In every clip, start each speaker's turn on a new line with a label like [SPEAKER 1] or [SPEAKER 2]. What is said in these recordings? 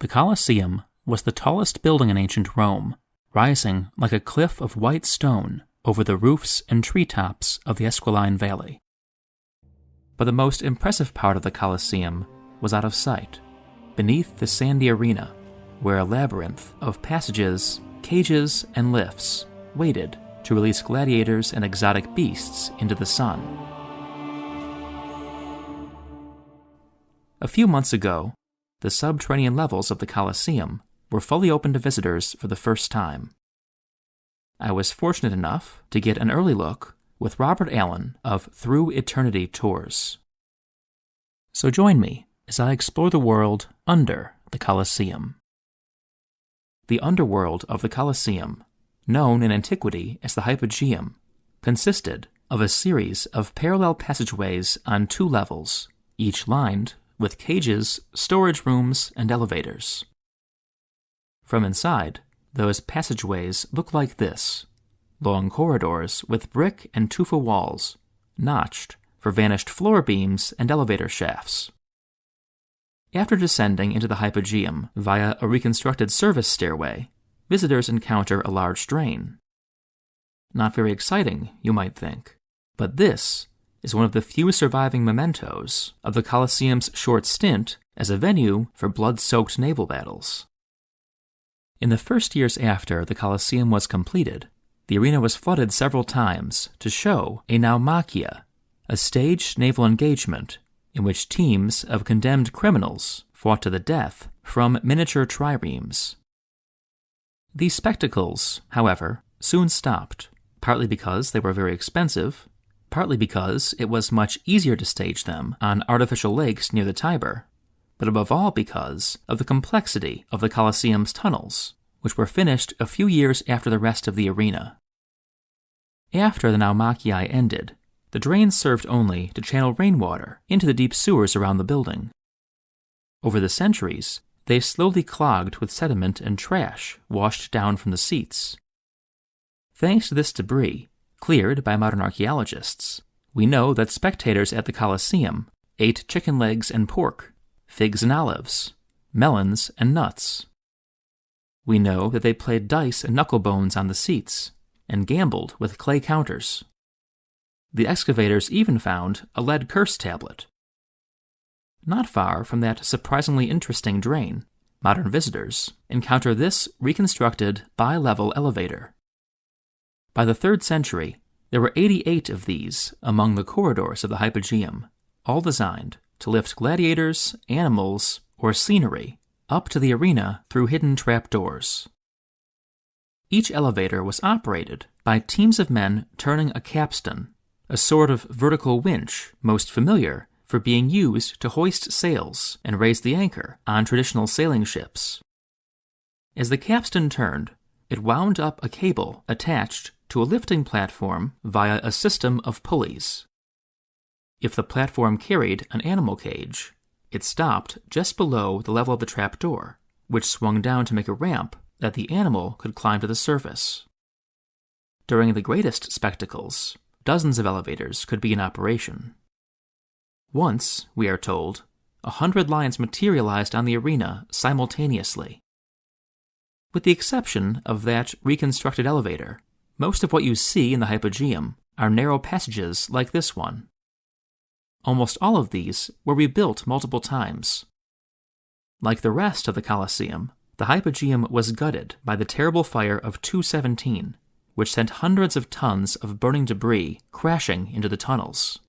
[SPEAKER 1] The Colosseum was the tallest building in ancient Rome, rising like a cliff of white stone over the roofs and treetops of the Esquiline Valley. But the most impressive part of the Colosseum was out of sight, beneath the sandy arena, where a labyrinth of passages, cages, and lifts waited to release gladiators and exotic beasts into the sun. A few months ago, the subterranean levels of the Colosseum were fully open to visitors for the first time. I was fortunate enough to get an early look with Robert Allen of Through Eternity Tours. So join me as I explore the world under the Colosseum. The underworld of the Colosseum, known in antiquity as the Hypogeum, consisted of a series of parallel passageways on 2 levels, each lined with cages, storage rooms, and elevators. From inside, those passageways look like this: long corridors with brick and tufa walls, notched for vanished floor beams and elevator shafts. After descending into the Hypogeum via a reconstructed service stairway, visitors encounter a large drain. Not very exciting, you might think, but this is one of the few surviving mementos of the Colosseum's short stint as a venue for blood-soaked naval battles. In the first years after the Colosseum was completed, the arena was flooded several times to show a naumachia, a staged naval engagement in which teams of condemned criminals fought to the death from miniature triremes. These spectacles, however, soon stopped, partly because they were very expensive, partly because it was much easier to stage them on artificial lakes near the Tiber, but above all because of the complexity of the Colosseum's tunnels, which were finished a few years after the rest of the arena. After the naumachia ended, the drains served only to channel rainwater into the deep sewers around the building. Over the centuries, they slowly clogged with sediment and trash washed down from the seats. Thanks to this debris, cleared by modern archaeologists, we know that spectators at the Colosseum ate chicken legs and pork, figs and olives, melons and nuts. We know that they played dice and knucklebones on the seats, and gambled with clay counters. The excavators even found a lead curse tablet. Not far from that surprisingly interesting drain, modern visitors encounter this reconstructed bi-level elevator. By the 3rd century, there were 88 of these among the corridors of the Hypogeum, all designed to lift gladiators, animals, or scenery up to the arena through hidden trapdoors. Each elevator was operated by teams of men turning a capstan, a sort of vertical winch most familiar for being used to hoist sails and raise the anchor on traditional sailing ships. As the capstan turned, it wound up a cable attached to a lifting platform via a system of pulleys. If the platform carried an animal cage, it stopped just below the level of the trapdoor, which swung down to make a ramp that the animal could climb to the surface. During the greatest spectacles, dozens of elevators could be in operation. Once, we are told, 100 lions materialized on the arena simultaneously. With the exception of that reconstructed elevator, most of what you see in the Hypogeum are narrow passages like this one. Almost all of these were rebuilt multiple times. Like the rest of the Colosseum, the Hypogeum was gutted by the terrible fire of 217, which sent hundreds of tons of burning debris crashing into the tunnels.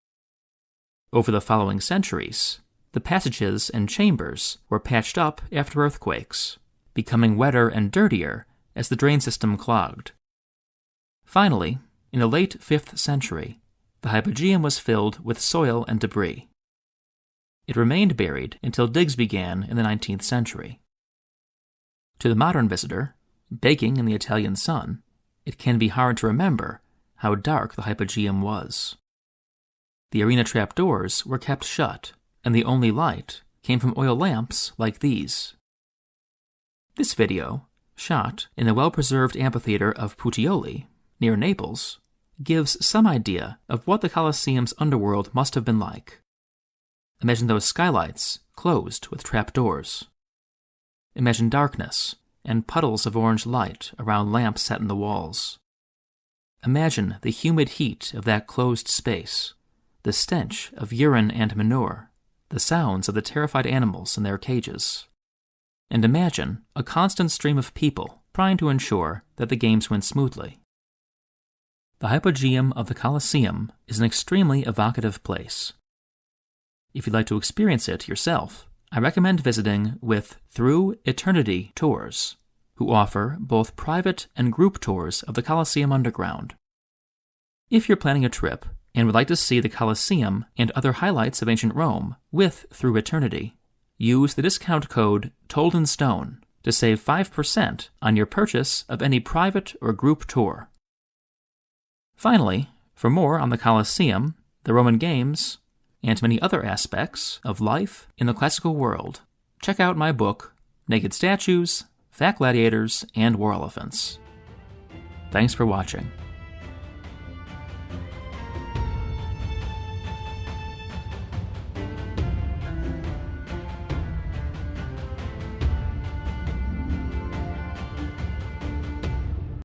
[SPEAKER 1] Over the following centuries, the passages and chambers were patched up after earthquakes, becoming wetter and dirtier as the drain system clogged. Finally, in the late 5th century, the Hypogeum was filled with soil and debris. It remained buried until digs began in the 19th century. To the modern visitor, baking in the Italian sun, it can be hard to remember how dark the Hypogeum was. The arena trapdoors were kept shut, and the only light came from oil lamps like these. This video, shot in the well-preserved amphitheater of Puteoli, near Naples, gives some idea of what the Colosseum's underworld must have been like. Imagine those skylights closed with trapdoors. Imagine darkness and puddles of orange light around lamps set in the walls. Imagine the humid heat of that closed space, the stench of urine and manure, the sounds of the terrified animals in their cages. And imagine a constant stream of people trying to ensure that the games went smoothly. The Hypogeum of the Colosseum is an extremely evocative place. If you'd like to experience it yourself, I recommend visiting with Through Eternity Tours, who offer both private and group tours of the Colosseum underground. If you're planning a trip and would like to see the Colosseum and other highlights of ancient Rome with Through Eternity, use the discount code TOLDENSTONE to save 5% on your purchase of any private or group tour. Finally, for more on the Colosseum, the Roman games, and many other aspects of life in the classical world, check out my book, Naked Statues, Fat Gladiators, and War Elephants. Thanks for watching.